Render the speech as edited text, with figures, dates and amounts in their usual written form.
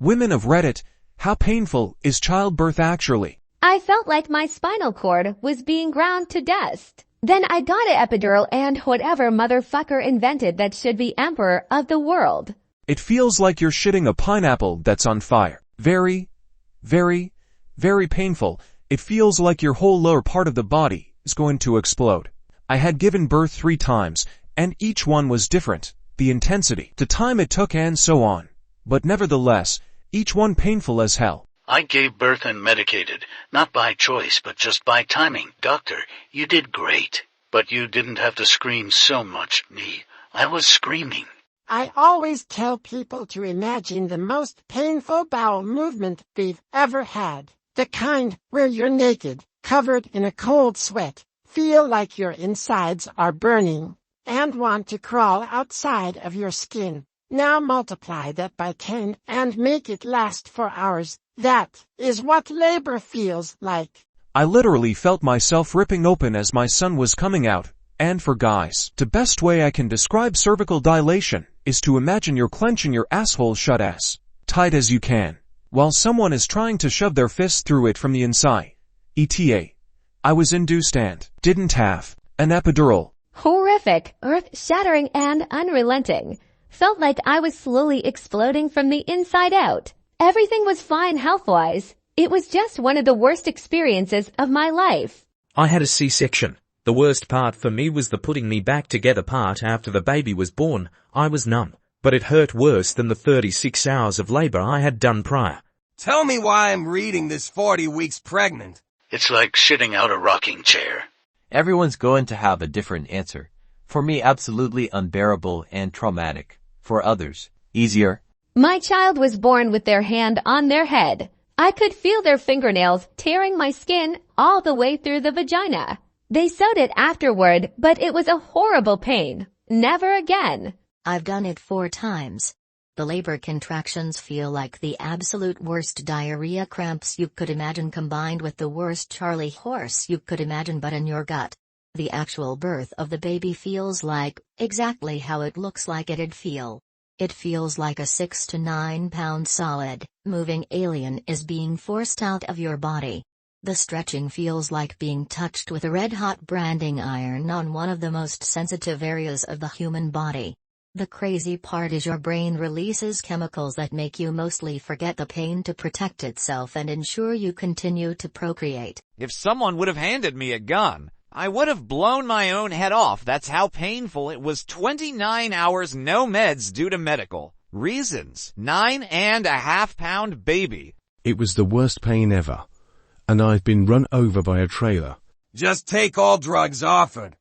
Women of Reddit, how painful is childbirth actually? I felt like my spinal cord was being ground to dust. Then I got an epidural and whatever motherfucker invented that should be emperor of the world. It feels like you're shitting a pineapple that's on fire. Very, very, very painful. It feels like your whole lower part of the body is going to explode. I had given birth 3 times, and each one was different. The intensity, the time it took, and so on. But nevertheless, each one painful as hell. I gave birth and medicated, not by choice, but just by timing. Doctor, you did great. But you didn't have to scream so much, me. I was screaming. I always tell people to imagine the most painful bowel movement they've ever had. The kind where you're naked, covered in a cold sweat, feel like your insides are burning, and want to crawl outside of your skin. Now multiply that by 10 and make it last for hours. That is what labor feels like. I literally felt myself ripping open as my son was coming out. And for guys, the best way I can describe cervical dilation is to imagine you're clenching your asshole shut as tight as you can, while someone is trying to shove their fist through it from the inside. ETA. I was induced and didn't have an epidural. Horrific, earth-shattering, and unrelenting. Felt like I was slowly exploding from the inside out. Everything was fine health-wise. It was just one of the worst experiences of my life. I had a C-section. The worst part for me was the putting me back together part after the baby was born. I was numb, but it hurt worse than the 36 hours of labor I had done prior. Tell me why I'm reading this 40 weeks pregnant. It's like shitting out a rocking chair. Everyone's going to have a different answer. For me, absolutely unbearable and traumatic. For others, easier. My child was born with their hand on their head. I could feel their fingernails tearing my skin all the way through the vagina. They sewed it afterward, but it was a horrible pain. Never again. I've done it 4 times. The labor contractions feel like the absolute worst diarrhea cramps you could imagine combined with the worst Charlie horse you could imagine but in your gut. The actual birth of the baby feels like exactly how it looks like it'd feel. It feels like a 6 to 9 pound solid, moving alien is being forced out of your body. The stretching feels like being touched with a red-hot branding iron on one of the most sensitive areas of the human body. The crazy part is your brain releases chemicals that make you mostly forget the pain to protect itself and ensure you continue to procreate. If someone would have handed me a gun, I would have blown my own head off. That's how painful it was. 29 hours, no meds due to medical reasons. 9.5 pound baby. It was the worst pain ever. And I've been run over by a trailer. Just take all drugs offered.